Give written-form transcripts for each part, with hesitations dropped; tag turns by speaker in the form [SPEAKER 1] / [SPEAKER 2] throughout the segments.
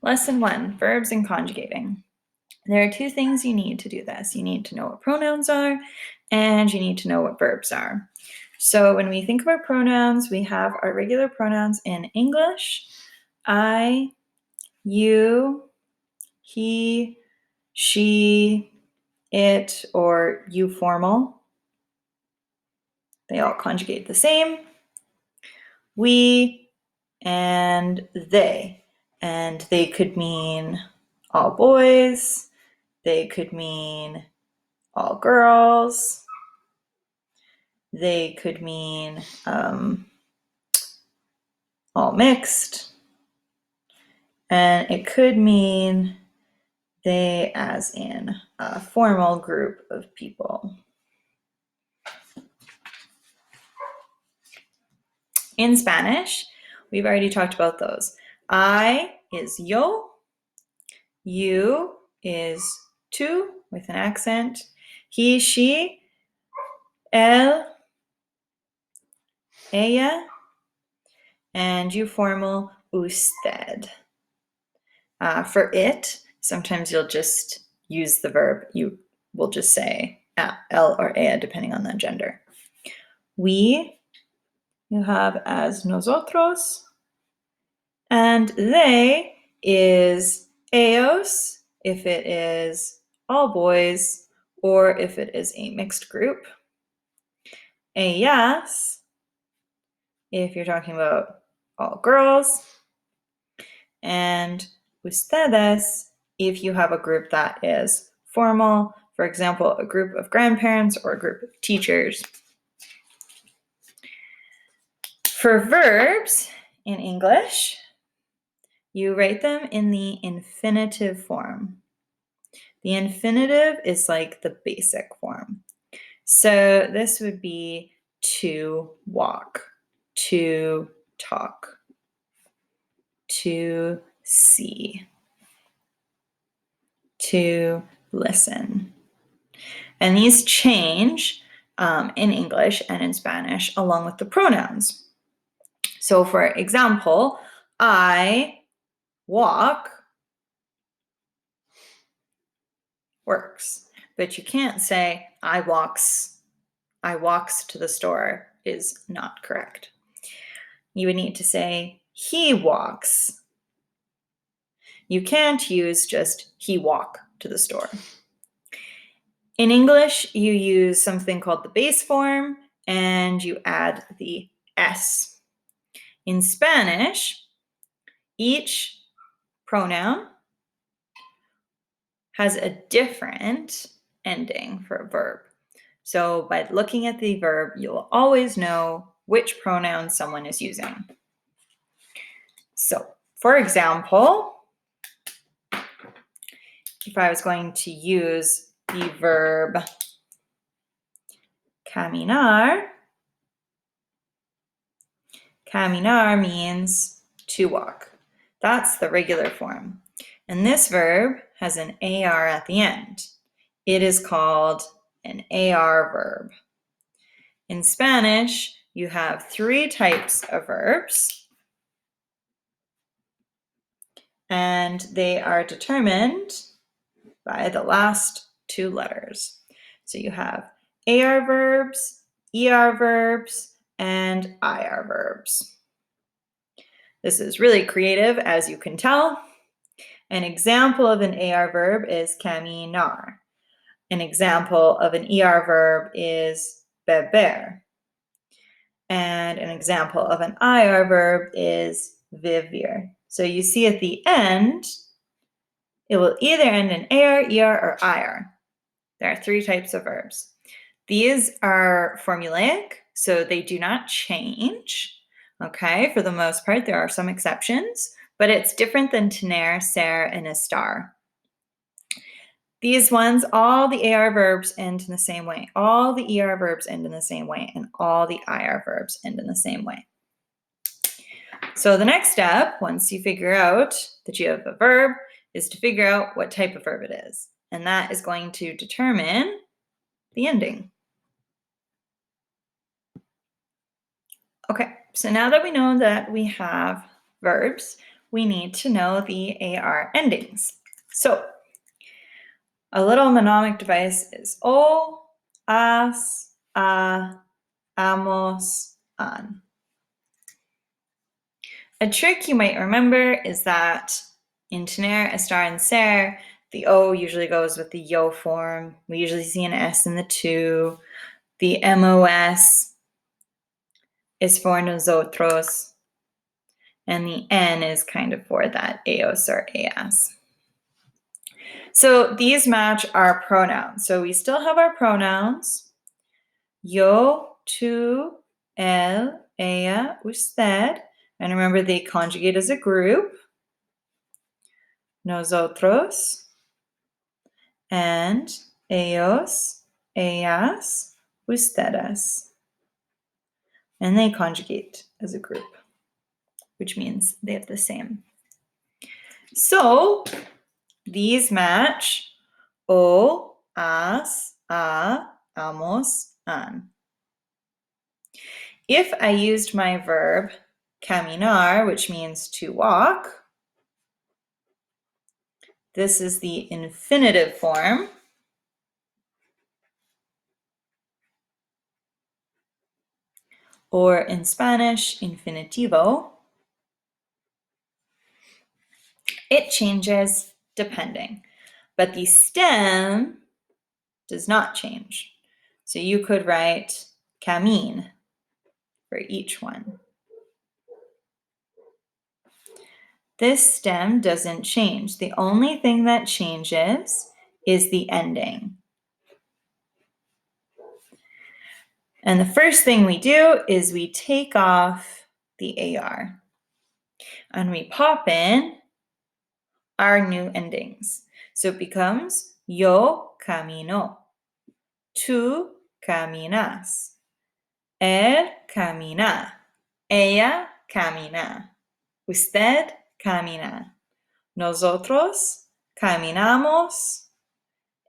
[SPEAKER 1] Lesson 1, verbs and conjugating. There are two things you need to do this. You need to know what pronouns are, and you need to know what verbs are. So when we think about pronouns, we have our regular pronouns in English: I, you, he, she, it, or you formal. They all conjugate the same. We and they. And they could mean all boys. They could mean all girls. They could mean all mixed. And it could mean they as in a formal group of people. In Spanish, we've already talked about those. I is yo. You is tú with an accent. He, she, él, ella, and you formal, usted. For it, sometimes you'll just use the verb. You will just say él or ella, depending on the gender. We, you have as nosotros. And they is ellos, if it is all boys, or if it is a mixed group. Ellas, if you're talking about all girls. And ustedes, if you have a group that is formal, for example, a group of grandparents or a group of teachers. For verbs in English, you write them in the infinitive form. The infinitive is like the basic form. So this would be to walk, to talk, to see, to listen. And these change in English and in Spanish along with the pronouns. So for example, I walk works, but you can't say I walks to the store is not correct. You would need to say he walks. You can't use just he walk to the store. In English, you use something called the base form and you add the S. In Spanish, each pronoun has a different ending for a verb. So by looking at the verb, you'll always know which pronoun someone is using. So, for example, if I was going to use the verb caminar, caminar means to walk. That's the regular form. And this verb has an AR at the end. It is called an AR verb. In Spanish, you have 3 types of verbs, and they are determined by the last 2 letters. So you have AR verbs, ER verbs, and IR verbs. This is really creative, as you can tell. An example of an AR verb is caminar. An example of an ER verb is beber. And an example of an IR verb is vivir. So you see at the end, it will either end in AR, ER, or IR. There are 3 types of verbs. These are formulaic, so they do not change. Okay, for the most part, there are some exceptions, but it's different than tener, ser, and estar. These ones, all the AR verbs end in the same way. All the ER verbs end in the same way, and all the IR verbs end in the same way. So the next step, once you figure out that you have a verb, is to figure out what type of verb it is. And that is going to determine the ending. Okay, so now that we know that we have verbs, we need to know the AR endings. So a little mnemonic device is o, as, a, amos, an. A trick you might remember is that in tener, estar, and ser, the O usually goes with the yo form. We usually see an S in the to. The MOS is for nosotros. And the N is kind of for that eos or as. So these match our pronouns. So we still have our pronouns. Yo, tú, él, ella, usted. And remember, they conjugate as a group. Nosotros. And ellos, ellas, ustedes. And they conjugate as a group, which means they have the same. So these match o, as, a, amos, an. If I used my verb caminar, which means to walk, this is the infinitive form. Or in Spanish, infinitivo. It changes depending, but the stem does not change. So you could write camine for each one. This stem doesn't change. The only thing that changes is the ending. And the first thing we do is we take off the AR and we pop in our new endings. So it becomes yo camino, tú caminas, él camina, ella camina, usted camina, nosotros caminamos,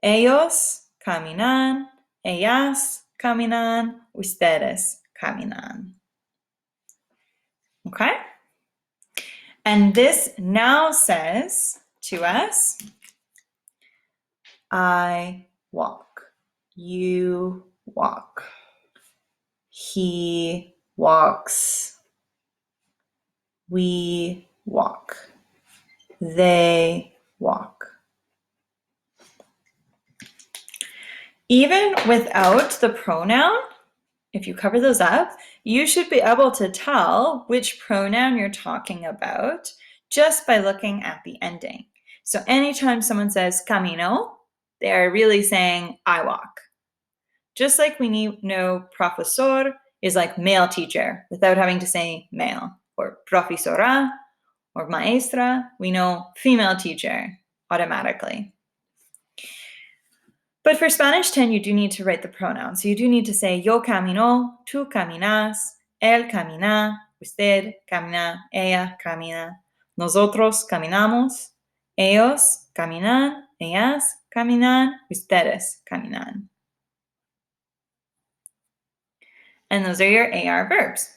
[SPEAKER 1] ellos caminan, ellas caminan, ustedes caminan. Okay? And this now says to us, I walk, you walk, he walks, we walk, they walk. Even without the pronoun, if you cover those up, you should be able to tell which pronoun you're talking about just by looking at the ending. So anytime someone says camino, they are really saying I walk. Just like we know profesor is like male teacher without having to say male, or profesora or maestra, we know female teacher automatically. But for Spanish 10, you do need to write the pronouns. So you do need to say yo camino, tú caminas, él camina, usted camina, ella camina, nosotros caminamos, ellos caminan, ellas caminan, ustedes caminan. And those are your AR verbs.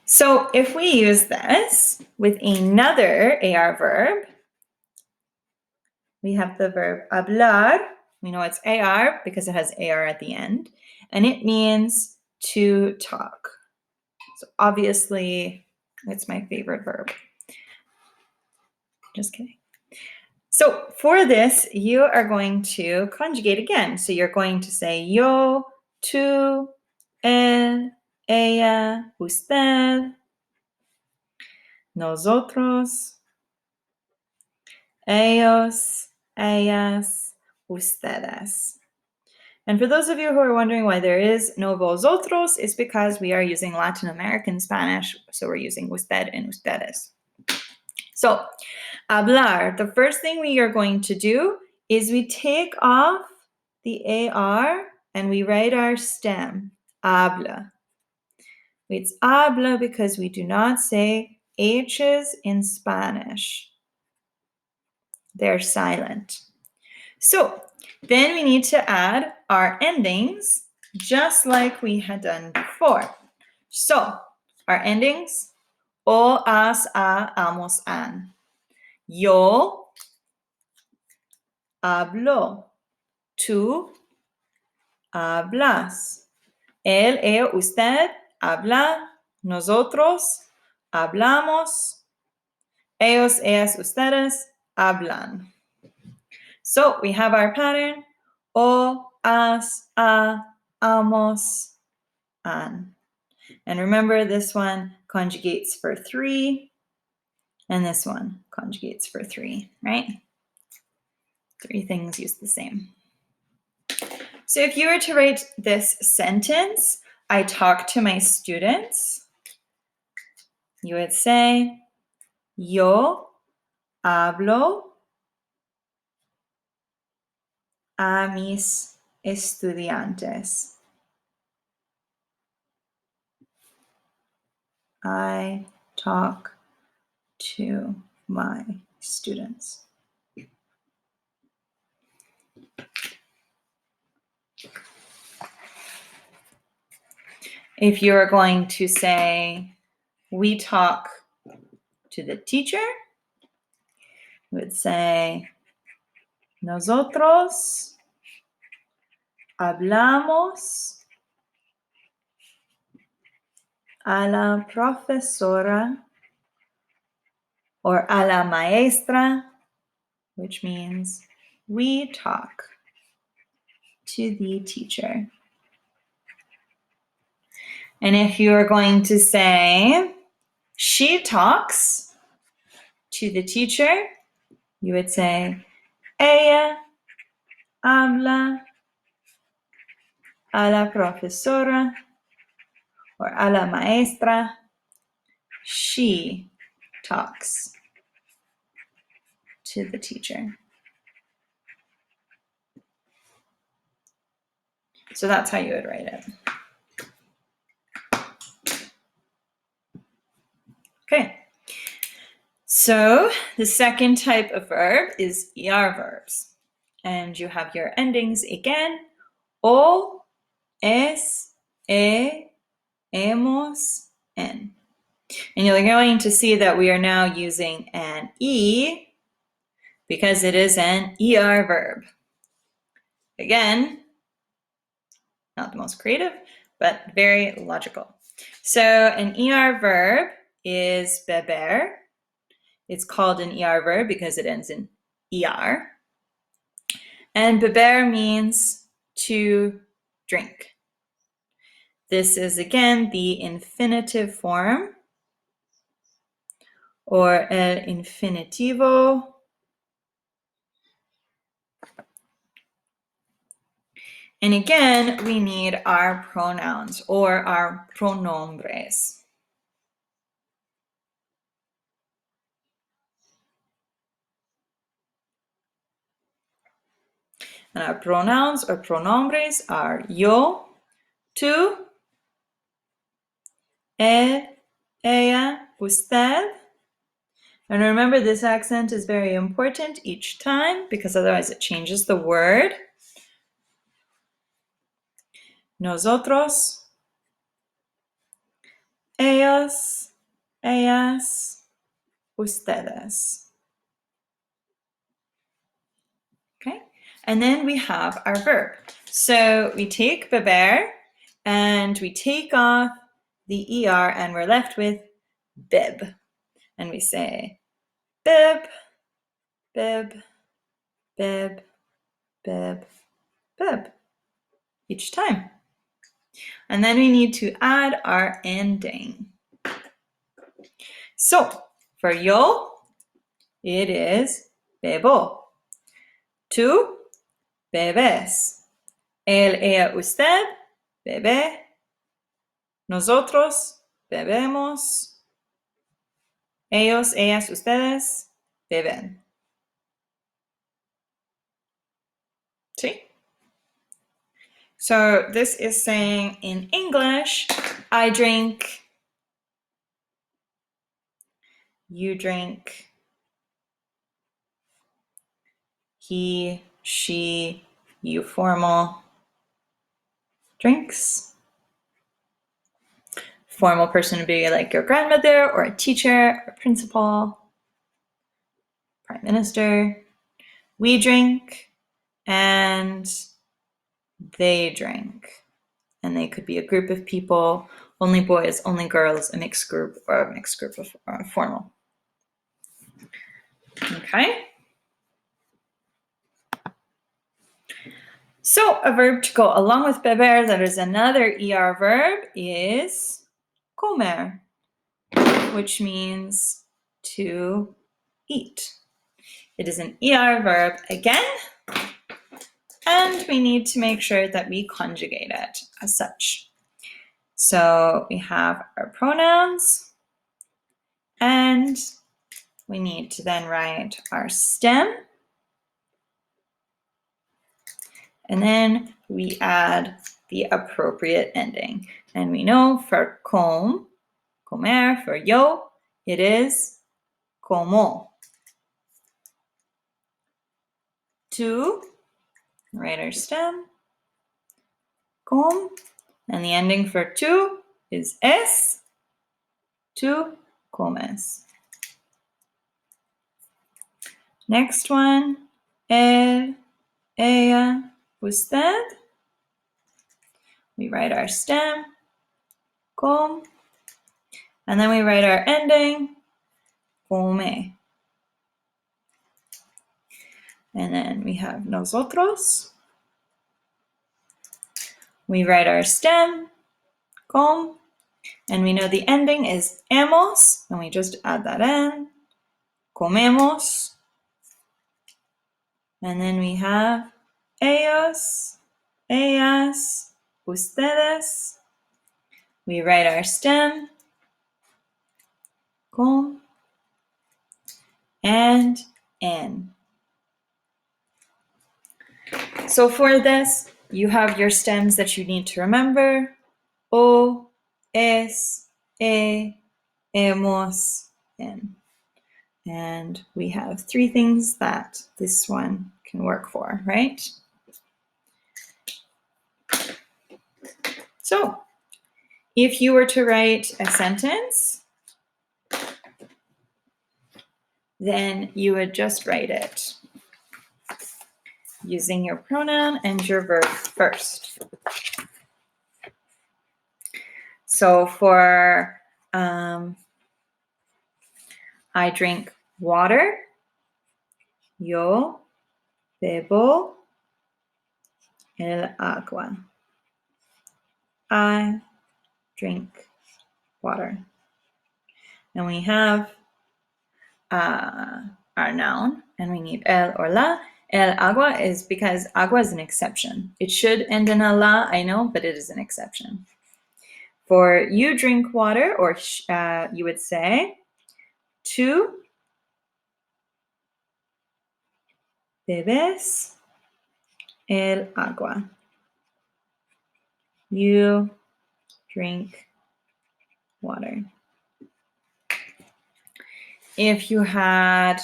[SPEAKER 1] So if we use this with another AR verb, we have the verb hablar. We know it's AR because it has AR at the end, and it means to talk. So obviously, it's my favorite verb. Just kidding. So for this, you are going to conjugate again. So you're going to say yo, tú, él, ella, usted, nosotros, ellos, ellas, ustedes. And for those of you who are wondering why there is no vosotros, it's because we are using Latin American Spanish, so we're using usted and ustedes. So, hablar, the first thing we are going to do is we take off the AR and we write our stem, habla. It's habla because we do not say H's in Spanish. They're silent. So then we need to add our endings just like we had done before. So our endings, O, as, a, amos, an. Yo hablo. Tú hablas. Él, ella, usted habla. Nosotros hablamos. Ellos, ellas, ustedes hablan. So we have our pattern. O, as, a, amos, an. And remember, this one conjugates for 3, and this one conjugates for 3, right? 3 things use the same. So if you were to write this sentence, I talk to my students, you would say, yo hablo a mis estudiantes. I talk to my students. If you are going to say, we talk to the teacher, you would say, nosotros hablamos a la profesora or a la maestra, which means we talk to the teacher. And if you are going to say, she talks to the teacher, you would say, ella habla a la profesora or a la maestra. She talks to the teacher. So that's how you would write it. Okay. So the second type of verb is ER verbs. And you have your endings again. O, es, e, hemos, en. And you're going to see that we are now using an E because it is an ER verb. Again, not the most creative, but very logical. So an ER verb is beber. It's called an ER verb because it ends in ER. And beber means to drink. This is, again, the infinitive form, or el infinitivo. And again, we need our pronouns or our pronombres. And our pronouns or pronombres are yo, tú, él, ella, usted. And remember, this accent is very important each time because otherwise it changes the word. Nosotros, ellos, ellas, ustedes. Okay, and then we have our verb. So we take beber and we take off the ER and we're left with bib. And we say bib, bib, bib, bib, bib each time. And then we need to add our ending. So for yo, it is bebo. Tú, bebes. Él, ella, usted, bebe. Nosotros, bebemos. Ellos, ellas, ustedes, beben. See? So this is saying in English, I drink, you drink, he, she, you formal drinks. formal person would be like your grandmother or a teacher or principal, prime minister. We drink and they drink. And they could be a group of people, only boys, only girls, a mixed group, or a mixed group of formal. Okay. So a verb to go along with beber, that is another ER verb, is comer, which means to eat. It is an ER verb again, and we need to make sure that we conjugate it as such. So we have our pronouns, and we need to then write our stem, and then we add the appropriate ending. And we know for comer, for yo, it is como. To, write our stem, com, and the ending for tu is es, tu comes. Next one, él, ella, usted. We write our stem, com, and then we write our ending, come. And then we have nosotros. We write our stem, com, and we know the ending is hemos, and we just add that in, comemos. And then we have ellos, ellas, ustedes. We write our stem, com, and en. So for this, you have your stems that you need to remember. O, es, hemos, en. And we have 3 things that this one can work for, right? So if you were to write a sentence, then you would just write it using your pronoun and your verb first. So for I drink water, yo bebo el agua. I drink water. And we have our noun, and we need el or la. El agua is because agua is an exception. It should end in a la, I know, but it is an exception. For you drink water, or you would say, tú bebes el agua. You drink water. If you had,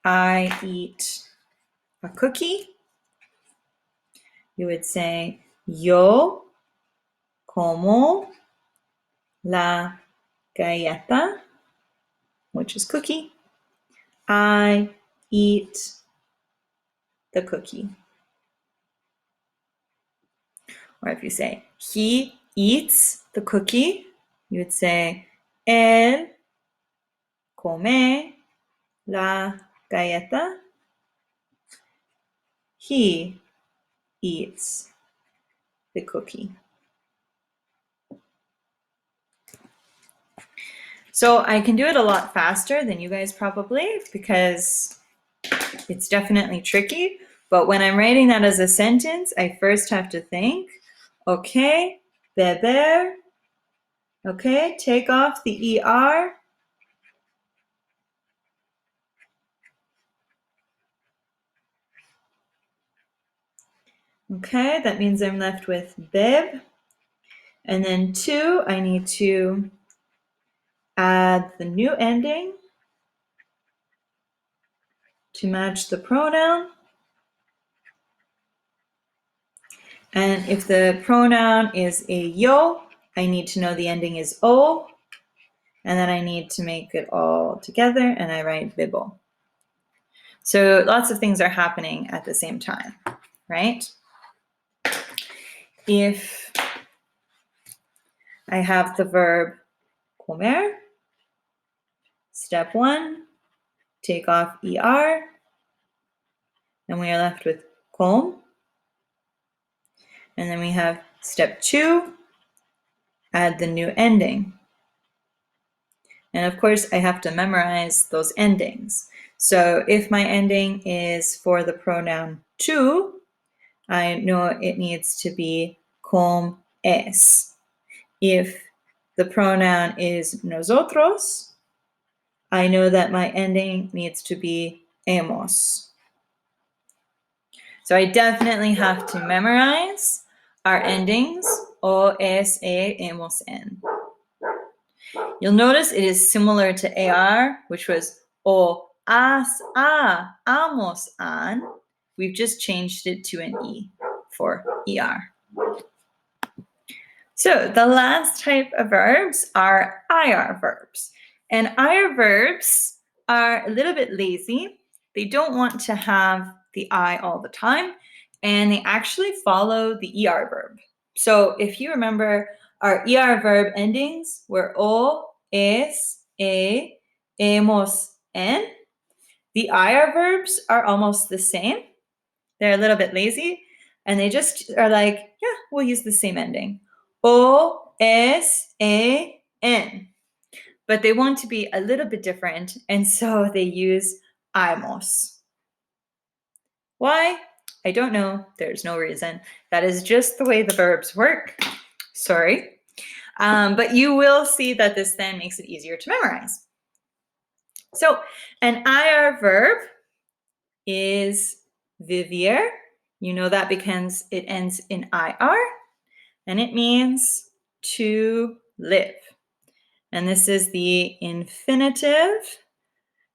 [SPEAKER 1] I eat a cookie, you would say, yo como la galleta, which is cookie. I eat the cookie. Or if you say, he eats the cookie, you would say, él come la galleta. He eats the cookie. So I can do it a lot faster than you guys probably, because it's definitely tricky. But when I'm writing that as a sentence, I first have to think, okay, beber, okay, take off the ER. Okay, that means I'm left with beb. And then 2, I need to add the new ending to match the pronoun. And if the pronoun is a yo, I need to know the ending is O, and then I need to make it all together, and I write vivo. So lots of things are happening at the same time, right? If I have the verb comer, step 1, take off ER, and we are left with com. And then we have step 2, add the new ending. And of course, I have to memorize those endings. So if my ending is for the pronoun tú, I know it needs to be com es. If the pronoun is nosotros, I know that my ending needs to be hemos. So I definitely have to memorize our endings, o, es, e, hemos, en. You'll notice it is similar to AR, which was o, as, a, amos, an. We've just changed it to an E for ER. So the last type of verbs are IR verbs. And IR verbs are a little bit lazy. They don't want to have the I all the time, and they actually follow the ER verb. So if you remember, our ER verb endings were o, es, e, hemos, en. The IR verbs are almost the same. They're a little bit lazy, and they just are like, yeah, we'll use the same ending. O, es, e, en. But they want to be a little bit different, and so they use imos. Why? I don't know. There's no reason. That is just the way the verbs work. Sorry. But you will see that this then makes it easier to memorize. So an IR verb is vivir. You know that because it ends in IR, and it means to live. And this is the infinitive.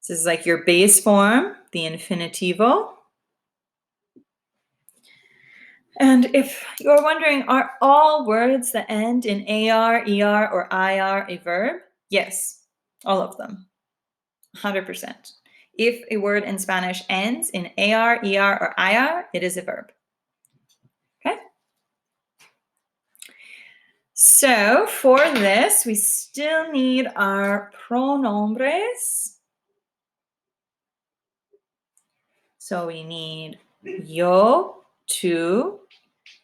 [SPEAKER 1] This is like your base form, the infinitivo. And if you're wondering, are all words that end in AR, ER, or IR a verb? Yes, all of them, 100%. If a word in Spanish ends in AR, ER, or IR, it is a verb. Okay? So for this, we still need our pronombres. So we need yo, tú,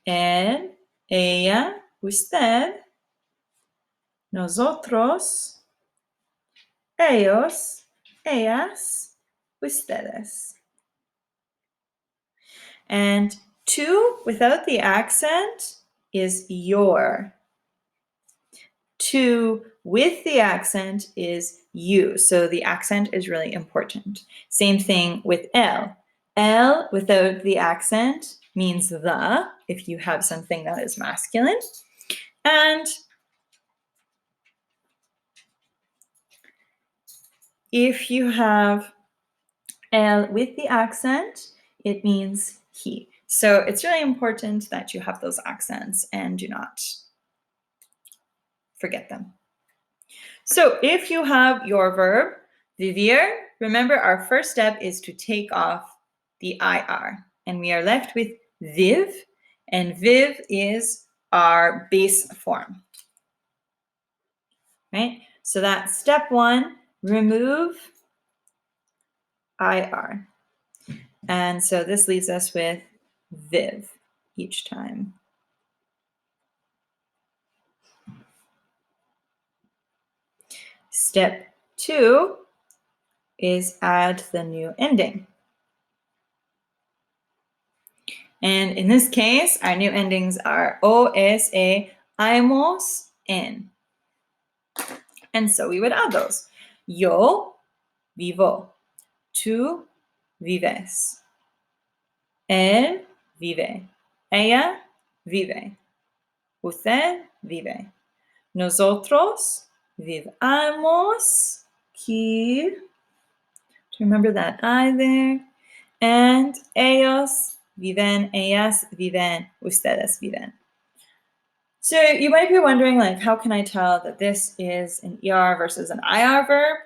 [SPEAKER 1] él, ella, usted, nosotros, ellos, ellas, ustedes. And tú without the accent is your. Tú with the accent is you. So the accent is really important. Same thing with el. El without the accent means the, if you have something that is masculine. And if you have el with the accent, it means he. So it's really important that you have those accents and do not forget them. So if you have your verb, vivir, remember our first step is to take off the IR. And we are left with viv, and viv is our base form. Right? So that's step 1, remove IR. And so this leaves us with viv each time. Step 2 is add the new ending. And in this case, our new endings are o, es, e, hemos, en. And so we would add those. Yo vivo. Tú vives. Él vive. Ella vive. Usted vive. Nosotros vivamos. Aquí. Remember that I there. And ellos viven. Ellas viven. Ustedes viven. So you might be wondering, like, how can I tell that this is an ER versus an IR verb?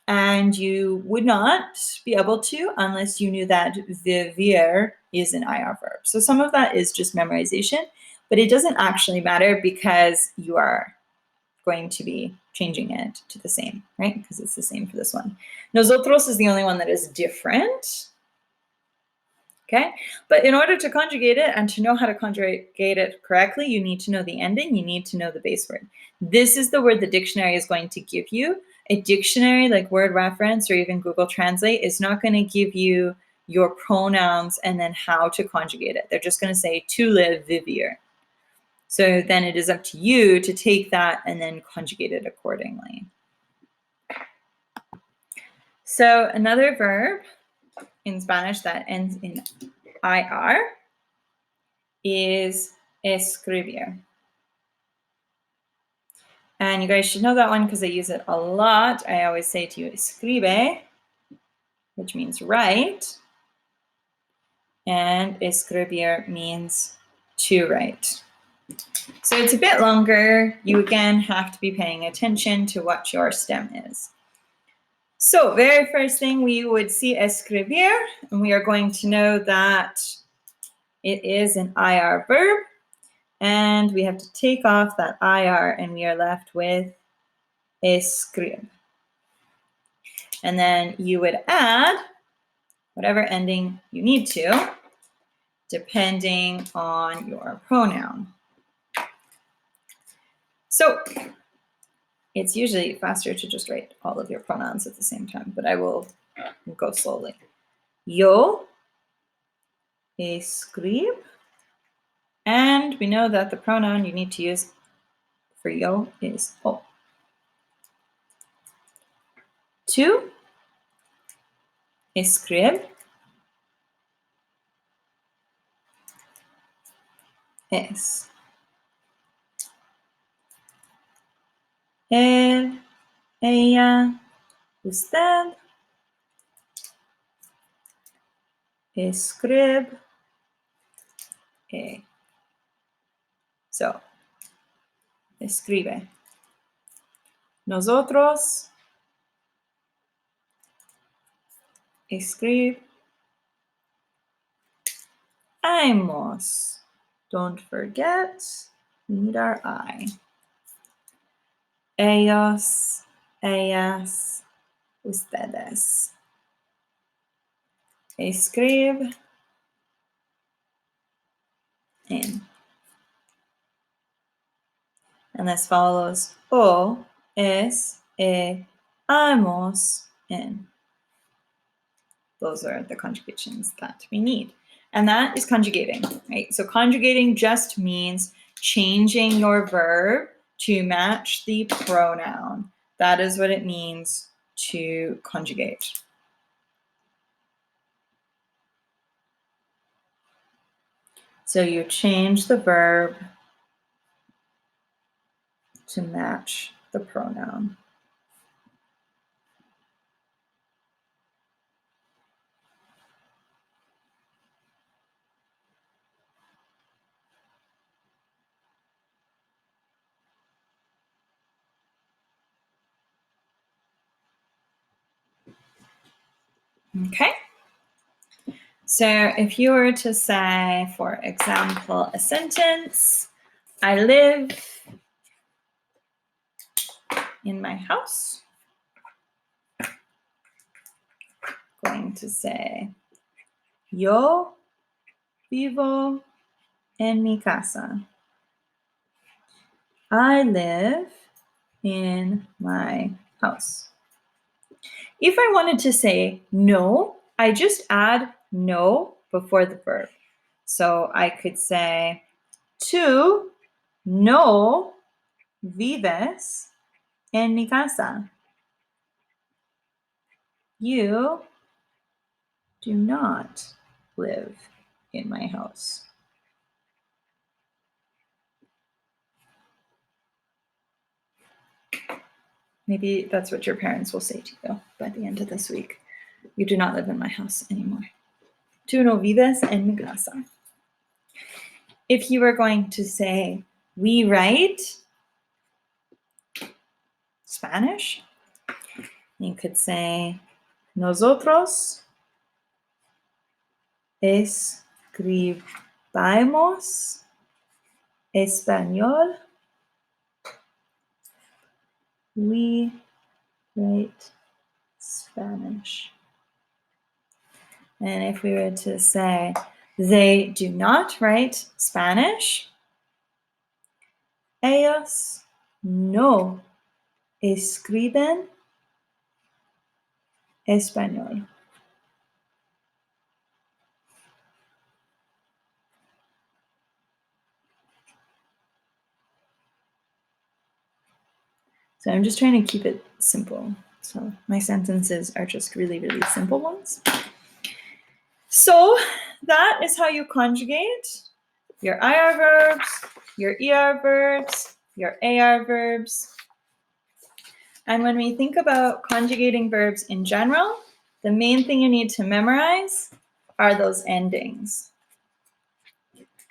[SPEAKER 1] And you would not be able to unless you knew that vivir is an IR verb. So some of that is just memorization, but it doesn't actually matter because you are going to be changing it to the same, right? Because it's the same for this one. Nosotros is the only one that is different. Okay, but in order to conjugate it and to know how to conjugate it correctly, you need to know the ending, you need to know the base word. This is the word the dictionary is going to give you. A dictionary like Word Reference or even Google Translate is not going to give you your pronouns and then how to conjugate it. They're just going to say tu le vivir. So then it is up to you to take that and then conjugate it accordingly. So another verb in Spanish that ends in IR is escribir. And you guys should know that one because I use it a lot. I always say to you, escribe, which means write. And escribir means to write. So it's a bit longer. You again have to be paying attention to what your stem is. So very first thing we would see escribir, and we are going to know that it is an IR verb. And we have to take off that IR and we are left with escrib. And then you would add whatever ending you need to, depending on your pronoun. So it's usually faster to just write all of your pronouns at the same time, but I will go slowly. Yo escrib. And we know that the pronoun you need to use for yo is o. Tu escrib. Es. Él, ella, usted. Escrib. So, escribe. Nosotros. Escrib. Hemos. Don't forget, we need our I. Ellos, ellas, ustedes. Escrib. En. And this follows o, es, hemos, en. Those are the conjugations that we need. And that is conjugating, right? So conjugating just means changing your verb to match the pronoun. That is what it means to conjugate. So you change the verb to match the pronoun. Okay. So if you were to say, for example, a sentence, I live in my house. I'm going to say, yo vivo en mi casa. I live in my house. If I wanted to say no, I just add no before the verb. So I could say, tú no vives en mi casa. You do not live in my house. Maybe that's what your parents will say to you by the end of this week. You do not live in my house anymore. Tú no vives en mi casa. If you were going to say we write Spanish. You could say nosotros escribimos español. We write Spanish. And if we were to say they do not write Spanish, ellos no escriben español. So I'm just trying to keep it simple. So my sentences are just really, really simple ones. So that is how you conjugate your IR verbs, your ER verbs, your AR verbs. And when we think about conjugating verbs in general, the main thing you need to memorize are those endings.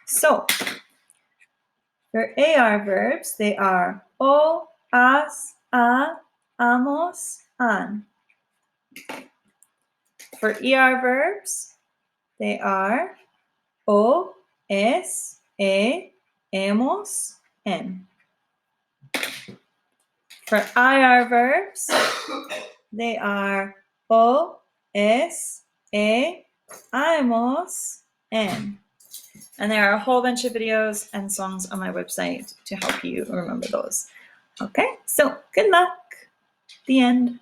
[SPEAKER 1] So for AR verbs, they are o, as, a, amos, an. For ER verbs, they are o, es, e, hemos, en. For IR verbs, they are o, es, e, hemos, en. And there are a whole bunch of videos and songs on my website to help you remember those. Okay, so good luck. The end.